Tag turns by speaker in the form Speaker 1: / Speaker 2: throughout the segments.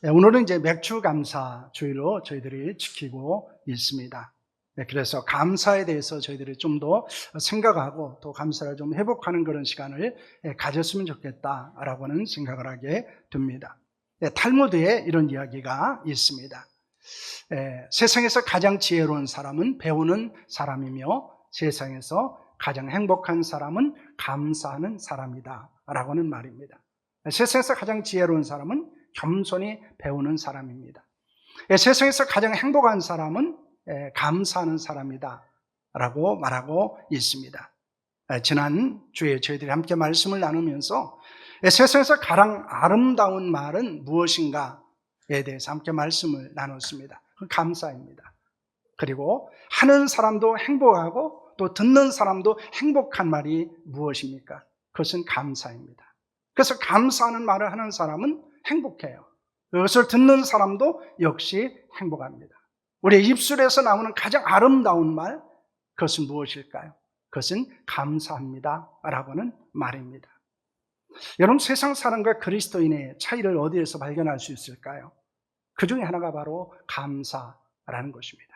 Speaker 1: 오늘은 이제 맥주 감사 주일로 저희들이 지키고 있습니다. 그래서 감사에 대해서 저희들이 좀 더 생각하고 또 감사를 좀 회복하는 그런 시간을 가졌으면 좋겠다라고 하는 생각을 하게 됩니다. 탈무드에 이런 이야기가 있습니다. 세상에서 가장 지혜로운 사람은 배우는 사람이며 세상에서 가장 행복한 사람은 감사하는 사람이다 라고 하는 말입니다. 세상에서 가장 지혜로운 사람은 겸손히 배우는 사람입니다. 세상에서 가장 행복한 사람은 감사하는 사람이다 라고 말하고 있습니다. 지난 주에 저희들이 함께 말씀을 나누면서 세상에서 가장 아름다운 말은 무엇인가에 대해서 함께 말씀을 나눴습니다. 그 감사입니다. 그리고 하는 사람도 행복하고 또 듣는 사람도 행복한 말이 무엇입니까? 그것은 감사입니다. 그래서 감사하는 말을 하는 사람은 행복해요. 그것을 듣는 사람도 역시 행복합니다. 우리의 입술에서 나오는 가장 아름다운 말, 그것은 무엇일까요? 그것은 감사합니다 라고 하는 말입니다. 여러분, 세상 사람과 그리스도인의 차이를 어디에서 발견할 수 있을까요? 그 중에 하나가 바로 감사라는 것입니다.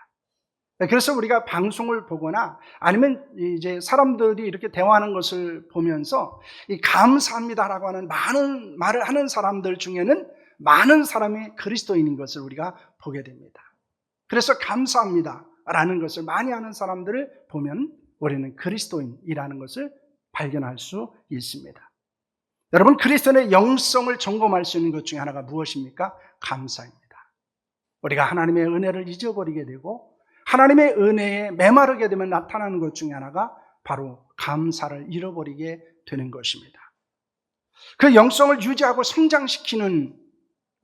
Speaker 1: 그래서 우리가 방송을 보거나 아니면 이제 사람들이 이렇게 대화하는 것을 보면서 이 감사합니다라고 하는 많은 말을 하는 사람들 중에는 많은 사람이 그리스도인인 것을 우리가 보게 됩니다. 그래서 감사합니다라는 것을 많이 하는 사람들을 보면 우리는 그리스도인이라는 것을 발견할 수 있습니다. 여러분, 그리스도인의 영성을 점검할 수 있는 것 중에 하나가 무엇입니까? 감사입니다. 우리가 하나님의 은혜를 잊어버리게 되고 하나님의 은혜에 메마르게 되면 나타나는 것 중에 하나가 바로 감사를 잃어버리게 되는 것입니다. 그 영성을 유지하고 성장시키는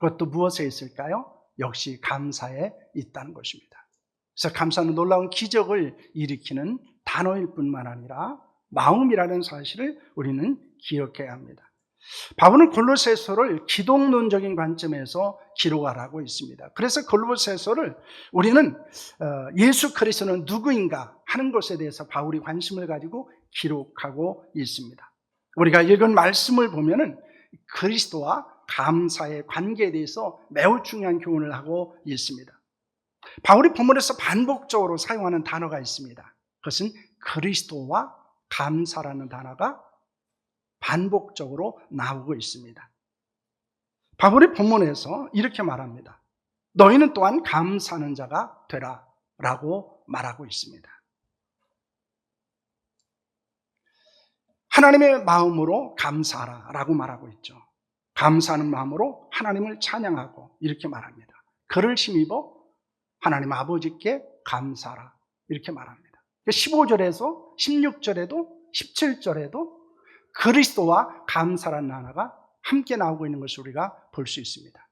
Speaker 1: 것도 무엇에 있을까요? 역시 감사에 있다는 것입니다. 그래서 감사는 놀라운 기적을 일으키는 단어일 뿐만 아니라 마음이라는 사실을 우리는 기억해야 합니다. 바울은 골로새서를 기독론적인 관점에서 기록하라고 있습니다. 그래서 골로새서를 우리는 예수 그리스도는 누구인가 하는 것에 대해서 바울이 관심을 가지고 기록하고 있습니다. 우리가 읽은 말씀을 보면은 그리스도와 감사의 관계에 대해서 매우 중요한 교훈을 하고 있습니다. 바울이 본문에서 반복적으로 사용하는 단어가 있습니다. 그것은 그리스도와 감사라는 단어가 반복적으로 나오고 있습니다. 바울이 본문에서 이렇게 말합니다. 너희는 또한 감사하는 자가 되라 라고 말하고 있습니다. 하나님의 마음으로 감사하라 라고 말하고 있죠. 감사하는 마음으로 하나님을 찬양하고 이렇게 말합니다. 그를 힘입어 하나님 아버지께 감사하라 이렇게 말합니다. 15절에서 16절에도 17절에도 그리스도와 감사라는 단어가 함께 나오고 있는 것을 우리가 볼 수 있습니다.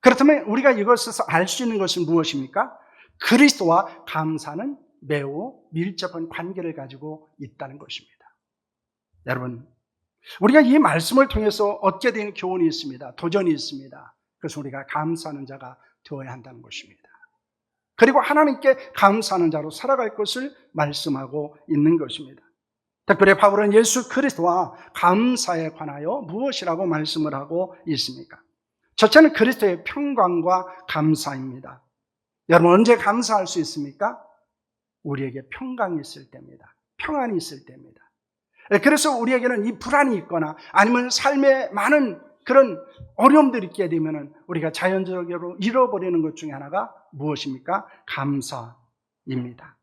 Speaker 1: 그렇다면 우리가 이것에서 알 수 있는 것은 무엇입니까? 그리스도와 감사는 매우 밀접한 관계를 가지고 있다는 것입니다. 여러분, 우리가 이 말씀을 통해서 얻게 되는 교훈이 있습니다. 도전이 있습니다. 그래서 우리가 감사하는 자가 되어야 한다는 것입니다. 그리고 하나님께 감사하는 자로 살아갈 것을 말씀하고 있는 것입니다. 특별히 바울은 예수 그리스도와 감사에 관하여 무엇이라고 말씀을 하고 있습니까? 첫째는 그리스도의 평강과 감사입니다. 여러분, 언제 감사할 수 있습니까? 우리에게 평강이 있을 때입니다. 평안이 있을 때입니다. 그래서 우리에게는 이 불안이 있거나 아니면 삶에 많은 그런 어려움들이 있게 되면 우리가 자연적으로 잃어버리는 것 중에 하나가 무엇입니까? 감사입니다.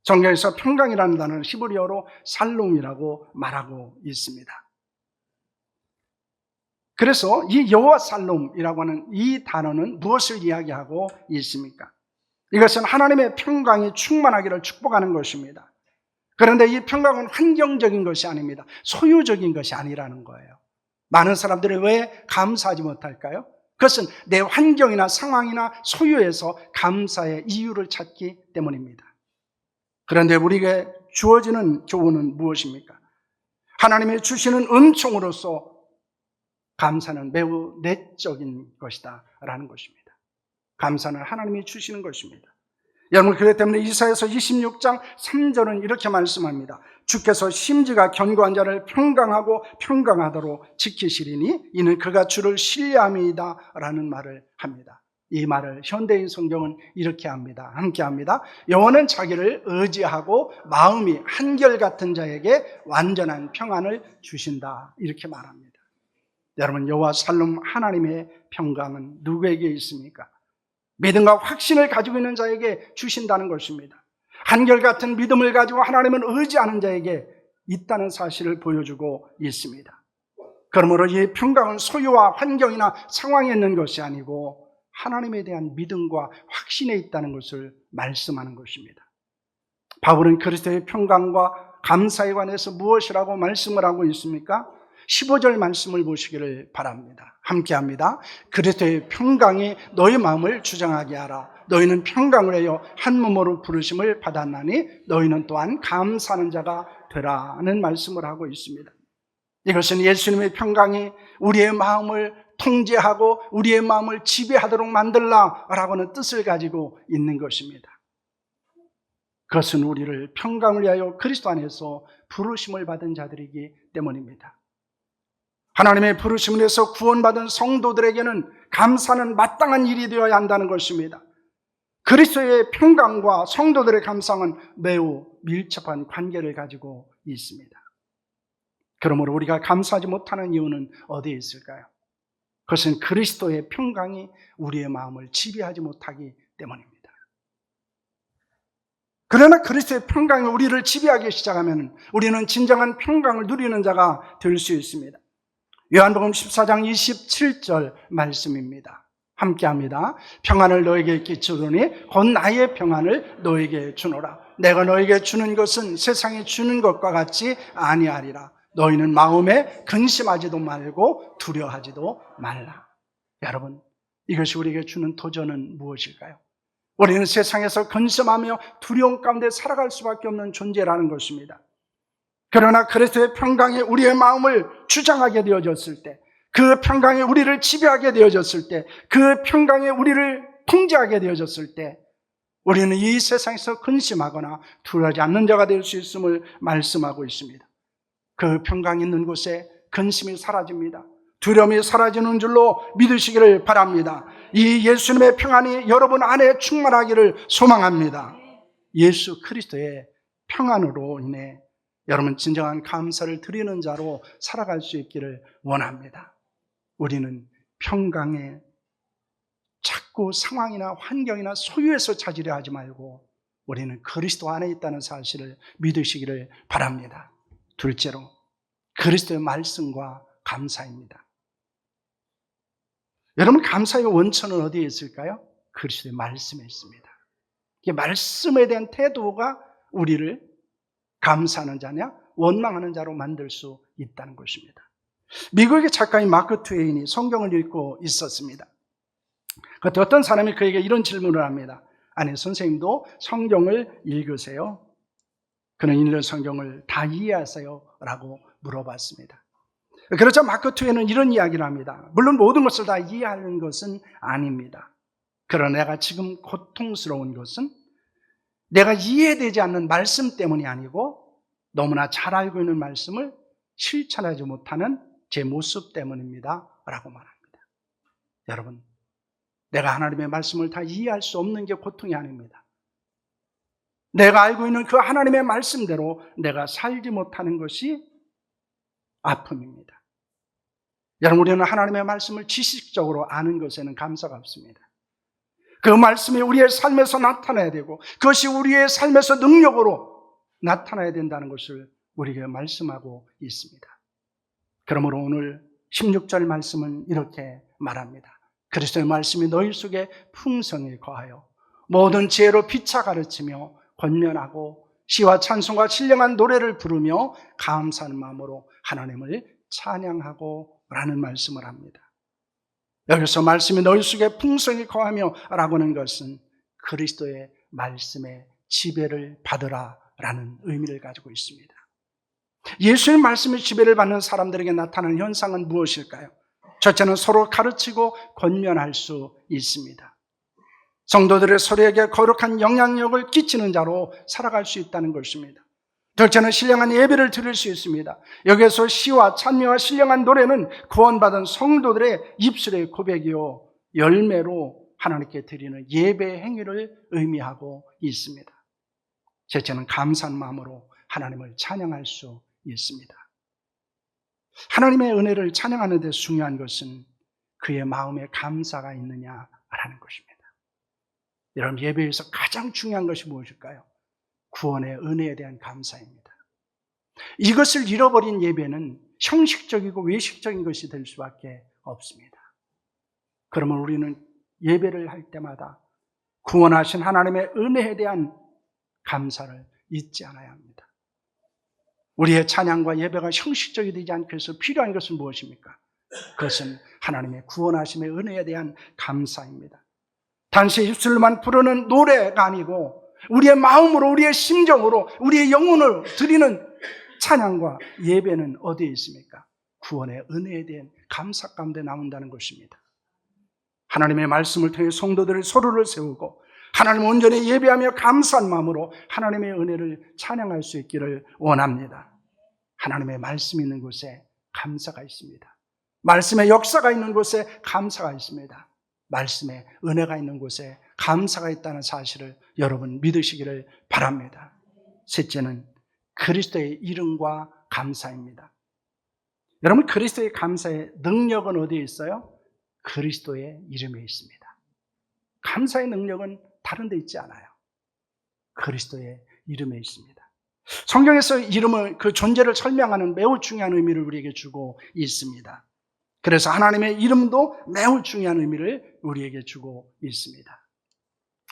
Speaker 1: 성경에서 평강이라는 단어를 히브리어로 살롬이라고 말하고 있습니다. 그래서 이 여호와 살롬이라고 하는 이 단어는 무엇을 이야기하고 있습니까? 이것은 하나님의 평강이 충만하기를 축복하는 것입니다. 그런데 이 평강은 환경적인 것이 아닙니다. 소유적인 것이 아니라는 거예요. 많은 사람들이 왜 감사하지 못할까요? 그것은 내 환경이나 상황이나 소유에서 감사의 이유를 찾기 때문입니다. 그런데 우리에게 주어지는 교훈은 무엇입니까? 하나님이 주시는 은총으로서 감사는 매우 내적인 것이다 라는 것입니다. 감사는 하나님이 주시는 것입니다. 여러분, 그렇기 때문에 이사야서 26장 3절은 이렇게 말씀합니다. 주께서 심지가 견고한 자를 평강하고 평강하도록 지키시리니 이는 그가 주를 신뢰함이다 라는 말을 합니다. 이 말을 현대인 성경은 이렇게 합니다. 함께 합니다. 여호와는 자기를 의지하고 마음이 한결같은 자에게 완전한 평안을 주신다, 이렇게 말합니다. 여러분, 여호와 살름 하나님의 평강은 누구에게 있습니까? 믿음과 확신을 가지고 있는 자에게 주신다는 것입니다. 한결같은 믿음을 가지고 하나님을 의지하는 자에게 있다는 사실을 보여주고 있습니다. 그러므로 이 평강은 소유와 환경이나 상황에 있는 것이 아니고 하나님에 대한 믿음과 확신에 있다는 것을 말씀하는 것입니다. 바울은 그리스도의 평강과 감사에 관해서 무엇이라고 말씀을 하고 있습니까? 15절 말씀을 보시기를 바랍니다. 함께 합니다. 그리스도의 평강이 너희 마음을 주장하게 하라. 너희는 평강을 하여 한 몸으로 부르심을 받았나니 너희는 또한 감사하는 자가 되라는 말씀을 하고 있습니다. 이것은 예수님의 평강이 우리의 마음을 통제하고 우리의 마음을 지배하도록 만들라라고는 뜻을 가지고 있는 것입니다. 그것은 우리를 평강을 위하여 그리스도 안에서 부르심을 받은 자들이기 때문입니다. 하나님의 부르심을 해서 구원받은 성도들에게는 감사는 마땅한 일이 되어야 한다는 것입니다. 그리스도의 평강과 성도들의 감상은 매우 밀접한 관계를 가지고 있습니다. 그러므로 우리가 감사하지 못하는 이유는 어디에 있을까요? 그것은 그리스도의 평강이 우리의 마음을 지배하지 못하기 때문입니다. 그러나 그리스도의 평강이 우리를 지배하기 시작하면 우리는 진정한 평강을 누리는 자가 될 수 있습니다. 요한복음 14장 27절 말씀입니다. 함께 합니다. 평안을 너에게 끼치노니 곧 나의 평안을 너에게 주노라. 내가 너에게 주는 것은 세상에 주는 것과 같지 아니하리라. 너희는 마음에 근심하지도 말고 두려워하지도 말라. 여러분, 이것이 우리에게 주는 도전은 무엇일까요? 우리는 세상에서 근심하며 두려움 가운데 살아갈 수밖에 없는 존재라는 것입니다. 그러나 그리스도의 평강이 우리의 마음을 주장하게 되어졌을 때, 그 평강이 우리를 지배하게 되어졌을 때, 그 평강이 우리를 통제하게 되어졌을 때 우리는 이 세상에서 근심하거나 두려워하지 않는 자가 될 수 있음을 말씀하고 있습니다. 그 평강이 있는 곳에 근심이 사라집니다. 두려움이 사라지는 줄로 믿으시기를 바랍니다. 이 예수님의 평안이 여러분 안에 충만하기를 소망합니다. 예수 그리스도의 평안으로 인해 여러분 진정한 감사를 드리는 자로 살아갈 수 있기를 원합니다. 우리는 평강에 자꾸 상황이나 환경이나 소유에서 찾으려 하지 말고 우리는 그리스도 안에 있다는 사실을 믿으시기를 바랍니다. 둘째로 그리스도의 말씀과 감사입니다. 여러분, 감사의 원천은 어디에 있을까요? 그리스도의 말씀에 있습니다. 이 말씀에 대한 태도가 우리를 감사하는 자냐 원망하는 자로 만들 수 있다는 것입니다. 미국의 작가인 마크 트웨인이 성경을 읽고 있었습니다. 그때 어떤 사람이 그에게 이런 질문을 합니다. 아니, 선생님도 성경을 읽으세요? 그는 읽는 성경을 다 이해하세요? 라고 물어봤습니다. 그러자 마크 트웨인은 이런 이야기를 합니다. 물론 모든 것을 다 이해하는 것은 아닙니다. 그러나 내가 지금 고통스러운 것은 내가 이해되지 않는 말씀 때문이 아니고 너무나 잘 알고 있는 말씀을 실천하지 못하는 제 모습 때문입니다. 라고 말합니다. 여러분, 내가 하나님의 말씀을 다 이해할 수 없는 게 고통이 아닙니다. 내가 알고 있는 그 하나님의 말씀대로 내가 살지 못하는 것이 아픔입니다. 여러분, 우리는 하나님의 말씀을 지식적으로 아는 것에는 감사가 없습니다. 그 말씀이 우리의 삶에서 나타나야 되고 그것이 우리의 삶에서 능력으로 나타나야 된다는 것을 우리에게 말씀하고 있습니다. 그러므로 오늘 16절 말씀은 이렇게 말합니다. 그리스도의 말씀이 너희 속에 풍성히 거하여 모든 지혜로 피차 가르치며 권면하고 시와 찬송과 신령한 노래를 부르며 감사하는 마음으로 하나님을 찬양하고 라는 말씀을 합니다. 여기서 말씀이 너희 속에 풍성히 거하며 라고 하는 것은 그리스도의 말씀의 지배를 받으라 라는 의미를 가지고 있습니다. 예수의 말씀의 지배를 받는 사람들에게 나타나는 현상은 무엇일까요? 첫째는 서로 가르치고 권면할 수 있습니다. 성도들의 서로에게 거룩한 영향력을 끼치는 자로 살아갈 수 있다는 것입니다. 둘째는 신령한 예배를 드릴 수 있습니다. 여기에서 시와 찬미와 신령한 노래는 구원받은 성도들의 입술의 고백이요 열매로 하나님께 드리는 예배 행위를 의미하고 있습니다. 셋째는 감사한 마음으로 하나님을 찬양할 수 있습니다. 하나님의 은혜를 찬양하는 데 중요한 것은 그의 마음에 감사가 있느냐라는 것입니다. 여러분, 예배에서 가장 중요한 것이 무엇일까요? 구원의 은혜에 대한 감사입니다. 이것을 잃어버린 예배는 형식적이고 외식적인 것이 될 수밖에 없습니다. 그러면 우리는 예배를 할 때마다 구원하신 하나님의 은혜에 대한 감사를 잊지 않아야 합니다. 우리의 찬양과 예배가 형식적이 되지 않기 위해서 필요한 것은 무엇입니까? 그것은 하나님의 구원하심의 은혜에 대한 감사입니다. 단지 입술로만 부르는 노래가 아니고 우리의 마음으로, 우리의 심정으로, 우리의 영혼을 드리는 찬양과 예배는 어디에 있습니까? 구원의 은혜에 대한 감사 가운데 나온다는 것입니다. 하나님의 말씀을 통해 성도들의 서로를 세우고 하나님 온전히 예배하며 감사한 마음으로 하나님의 은혜를 찬양할 수 있기를 원합니다. 하나님의 말씀이 있는 곳에 감사가 있습니다. 말씀의 역사가 있는 곳에 감사가 있습니다. 말씀에 은혜가 있는 곳에 감사가 있다는 사실을 여러분 믿으시기를 바랍니다. 셋째는 그리스도의 이름과 감사입니다. 여러분, 그리스도의 감사의 능력은 어디에 있어요? 그리스도의 이름에 있습니다. 감사의 능력은 다른 데 있지 않아요. 그리스도의 이름에 있습니다. 성경에서 이름을, 그 존재를 설명하는 매우 중요한 의미를 우리에게 주고 있습니다. 그래서 하나님의 이름도 매우 중요한 의미를 우리에게 주고 있습니다.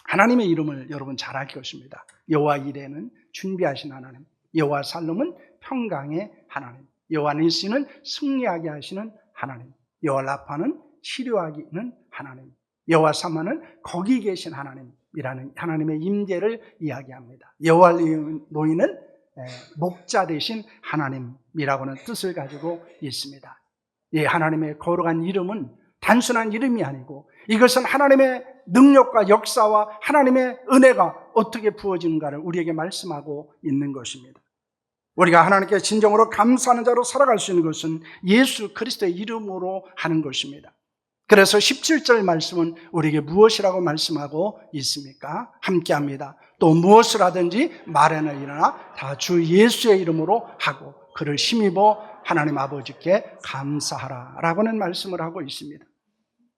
Speaker 1: 하나님의 이름을 여러분 잘 알 것입니다. 여호와 이레는 준비하신 하나님, 여호와 살롬은 평강의 하나님, 여호와 니시는 승리하게 하시는 하나님, 여호와 라파는 치료하기는 하나님, 여호와 사마는 거기 계신 하나님이라는 하나님의 임재를 이야기합니다. 여호와 노이는 목자 되신 하나님이라고는 뜻을 가지고 있습니다. 이 하나님의 거룩한 이름은 단순한 이름이 아니고 이것은 하나님의 능력과 역사와 하나님의 은혜가 어떻게 부어지는가를 우리에게 말씀하고 있는 것입니다. 우리가 하나님께 진정으로 감사하는 자로 살아갈 수 있는 것은 예수 그리스도의 이름으로 하는 것입니다. 그래서 17절 말씀은 우리에게 무엇이라고 말씀하고 있습니까? 함께합니다. 또 무엇을 하든지 말에는 일어나 다 주 예수의 이름으로 하고 그를 힘입어 하나님 아버지께 감사하라 라고는 말씀을 하고 있습니다.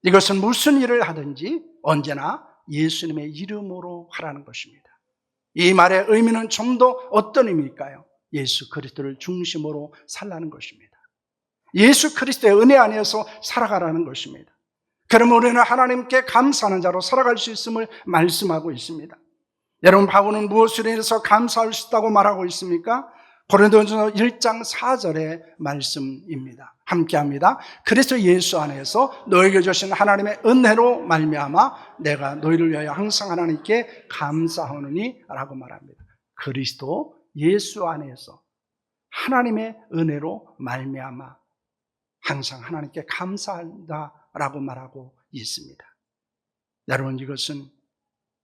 Speaker 1: 이것은 무슨 일을 하든지 언제나 예수님의 이름으로 하라는 것입니다. 이 말의 의미는 좀 더 어떤 의미일까요? 예수 그리스도를 중심으로 살라는 것입니다. 예수 그리스도의 은혜 안에서 살아가라는 것입니다. 그러면 우리는 하나님께 감사하는 자로 살아갈 수 있음을 말씀하고 있습니다. 여러분, 바울은 무엇으로 인해서 감사할 수 있다고 말하고 있습니까? 고린도전서 1장 4절의 말씀입니다. 함께합니다. 그래서 예수 안에서 너에게 주신 하나님의 은혜로 말미암아 내가 너희를 위하여 항상 하나님께 감사하노니 라고 말합니다. 그리스도 예수 안에서 하나님의 은혜로 말미암아 항상 하나님께 감사한다라고 말하고 있습니다. 여러분, 이것은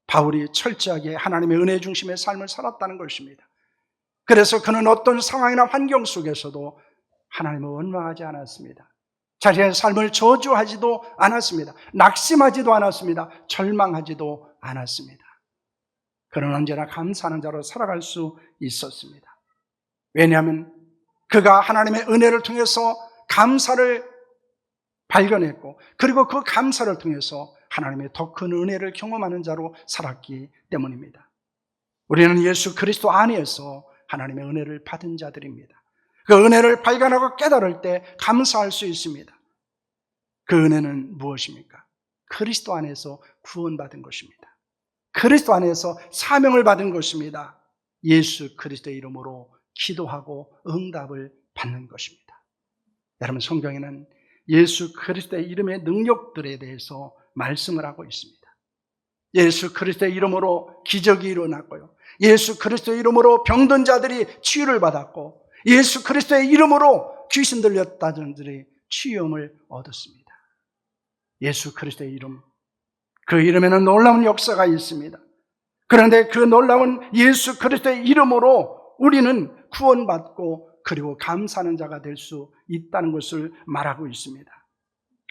Speaker 1: 바울이 철저하게 하나님의 은혜 중심의 삶을 살았다는 것입니다. 그래서 그는 어떤 상황이나 환경 속에서도 하나님을 원망하지 않았습니다. 자신의 삶을 저주하지도 않았습니다. 낙심하지도 않았습니다. 절망하지도 않았습니다. 그는 언제나 감사하는 자로 살아갈 수 있었습니다. 왜냐하면 그가 하나님의 은혜를 통해서 감사를 발견했고 그리고 그 감사를 통해서 하나님의 더 큰 은혜를 경험하는 자로 살았기 때문입니다. 우리는 예수 그리스도 안에서 하나님의 은혜를 받은 자들입니다. 그 은혜를 발견하고 깨달을 때 감사할 수 있습니다. 그 은혜는 무엇입니까? 그리스도 안에서 구원받은 것입니다. 그리스도 안에서 사명을 받은 것입니다. 예수 그리스도의 이름으로 기도하고 응답을 받는 것입니다. 여러분, 성경에는 예수 그리스도의 이름의 능력들에 대해서 말씀을 하고 있습니다. 예수 그리스도의 이름으로 기적이 일어났고요. 예수 그리스도의 이름으로 병든 자들이 치유를 받았고 예수 그리스도의 이름으로 귀신 들렸다는 자들이 치유함을 얻었습니다. 예수 그리스도의 이름, 그 이름에는 놀라운 역사가 있습니다. 그런데 그 놀라운 예수 그리스도의 이름으로 우리는 구원받고 그리고 감사하는 자가 될 수 있다는 것을 말하고 있습니다.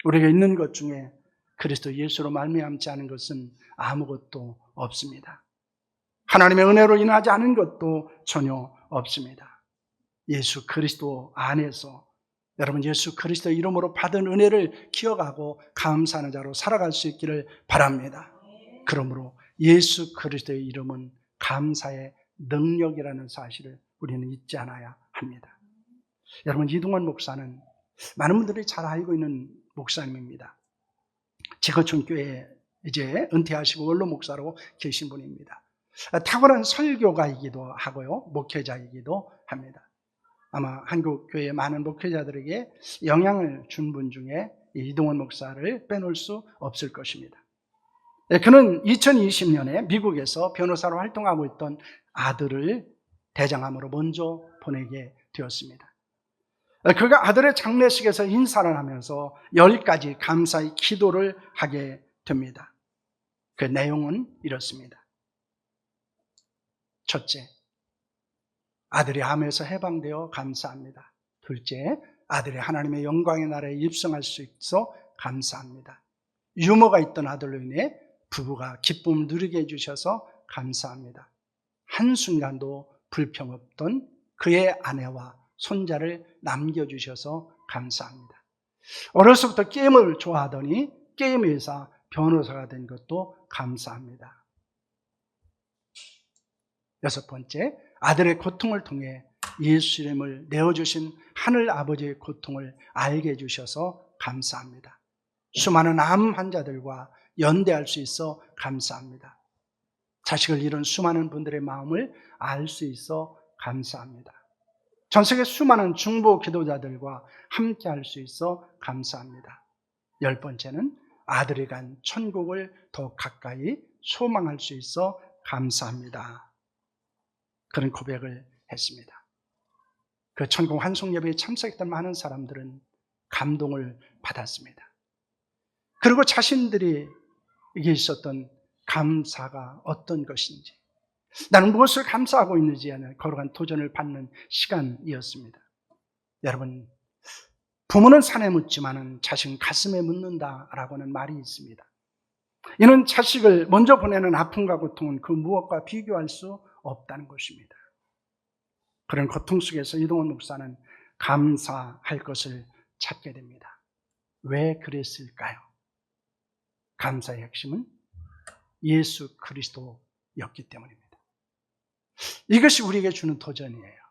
Speaker 1: 우리가 있는 것 중에 그리스도 예수로 말미암지 않은 것은 아무것도 없습니다. 하나님의 은혜로 인하지 않은 것도 전혀 없습니다. 예수 그리스도 안에서 여러분 예수 그리스도의 이름으로 받은 은혜를 기억하고 감사하는 자로 살아갈 수 있기를 바랍니다. 그러므로 예수 그리스도의 이름은 감사의 능력이라는 사실을 우리는 잊지 않아야 합니다. 여러분 이동환 목사는 많은 분들이 잘 알고 있는 목사님입니다. 지거촌교회에 이제 은퇴하시고 원로 목사로 계신 분입니다. 탁월한 설교가이기도 하고요, 목회자이기도 합니다. 아마 한국 교회의 많은 목회자들에게 영향을 준 분 중에 이동원 목사를 빼놓을 수 없을 것입니다. 그는 2020년에 미국에서 변호사로 활동하고 있던 아들을 대장암으로 먼저 보내게 되었습니다. 그가 아들의 장례식에서 인사를 하면서 10가지 감사의 기도를 하게 됩니다. 그 내용은 이렇습니다. 첫째, 아들이 암에서 해방되어 감사합니다. 둘째, 아들이 하나님의 영광의 나라에 입성할 수 있어 감사합니다. 유머가 있던 아들로 인해 부부가 기쁨을 누리게 해주셔서 감사합니다. 한순간도 불평 없던 그의 아내와 손자를 남겨주셔서 감사합니다. 어려서부터 게임을 좋아하더니 게임 회사 변호사가 된 것도 감사합니다. 여섯 번째, 아들의 고통을 통해 예수 이름을 내어주신 하늘 아버지의 고통을 알게 해주셔서 감사합니다. 수많은 암 환자들과 연대할 수 있어 감사합니다. 자식을 잃은 수많은 분들의 마음을 알 수 있어 감사합니다. 전 세계 수많은 중보 기도자들과 함께 할 수 있어 감사합니다. 열 번째는 아들이 간 천국을 더 가까이 소망할 수 있어 감사합니다. 그런 고백을 했습니다. 그 천국 환송 예배에 참석했던 많은 사람들은 감동을 받았습니다. 그리고 자신들이 이게 있었던 감사가 어떤 것인지, 나는 무엇을 감사하고 있는지에 걸어간 도전을 받는 시간이었습니다. 여러분, 부모는 산에 묻지만은 자식은 가슴에 묻는다라고 하는 말이 있습니다. 이는 자식을 먼저 보내는 아픔과 고통은 그 무엇과 비교할 수 없다는 것입니다. 그런 고통 속에서 이동원 목사는 감사할 것을 찾게 됩니다. 왜 그랬을까요? 감사의 핵심은 예수 그리스도였기 때문입니다. 이것이 우리에게 주는 도전이에요.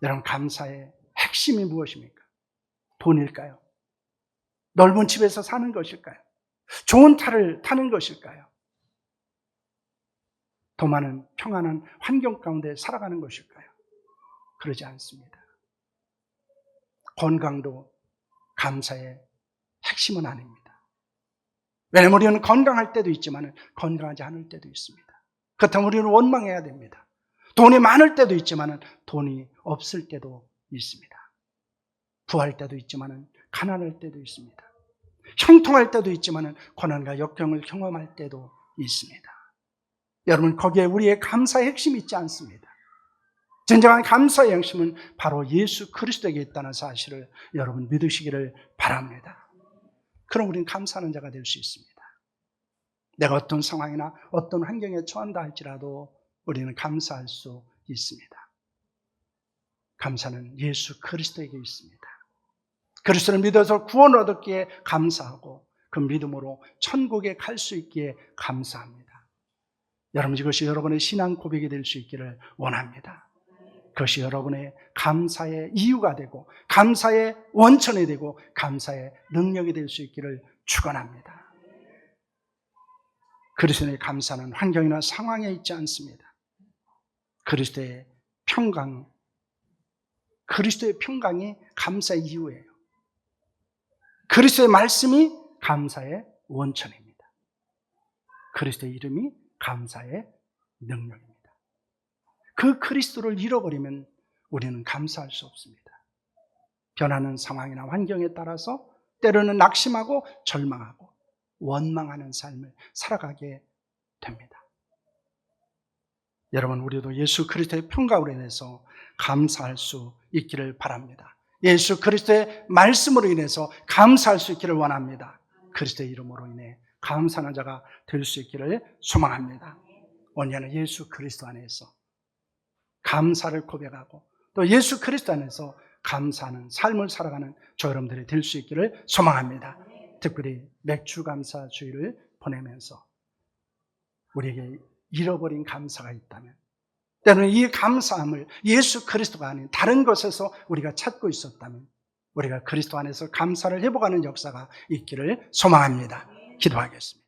Speaker 1: 여러분, 감사의 핵심이 무엇입니까? 돈일까요? 넓은 집에서 사는 것일까요? 좋은 차를 타는 것일까요? 더 많은 평안한 환경 가운데 살아가는 것일까요? 그러지 않습니다. 건강도 감사의 핵심은 아닙니다. 왜냐하면 우리는 건강할 때도 있지만 건강하지 않을 때도 있습니다. 그렇다면 우리는 원망해야 됩니다. 돈이 많을 때도 있지만 돈이 없을 때도 있습니다. 부할 때도 있지만 가난할 때도 있습니다. 형통할 때도 있지만 고난과 역경을 경험할 때도 있습니다. 여러분, 거기에 우리의 감사의 핵심이 있지 않습니다. 진정한 감사의 핵심은 바로 예수 그리스도에게 있다는 사실을 여러분 믿으시기를 바랍니다. 그럼 우리는 감사하는 자가 될 수 있습니다. 내가 어떤 상황이나 어떤 환경에 처한다 할지라도 우리는 감사할 수 있습니다. 감사는 예수 그리스도에게 있습니다. 그리스도를 믿어서 구원을 얻었기에 감사하고 그 믿음으로 천국에 갈 수 있기에 감사합니다. 여러분, 이것이 여러분의 신앙 고백이 될 수 있기를 원합니다. 그것이 여러분의 감사의 이유가 되고 감사의 원천이 되고 감사의 능력이 될 수 있기를 축원합니다. 그리스도의 감사는 환경이나 상황에 있지 않습니다. 그리스도의 평강이 감사의 이유예요. 그리스도의 말씀이 감사의 원천입니다. 그리스도의 이름이 감사의 능력입니다. 그 그리스도를 잃어버리면 우리는 감사할 수 없습니다. 변하는 상황이나 환경에 따라서 때로는 낙심하고 절망하고 원망하는 삶을 살아가게 됩니다. 여러분, 우리도 예수 그리스도의 평강으로 인해서 감사할 수 있기를 바랍니다. 예수 그리스도의 말씀으로 인해서 감사할 수 있기를 원합니다. 그리스도의 이름으로 인해 감사하는 자가 될 수 있기를 소망합니다. 오늘은 예수 그리스도 안에서 감사를 고백하고 또 예수 그리스도 안에서 감사하는 삶을 살아가는 저 여러분들이 될 수 있기를 소망합니다. 특별히 맥주 감사 주일을 보내면서 우리에게 잃어버린 감사가 있다면, 때로는 이 감사함을 예수 그리스도가 아닌 다른 것에서 우리가 찾고 있었다면 우리가 그리스도 안에서 감사를 회복하는 역사가 있기를 소망합니다. 기도하겠습니다.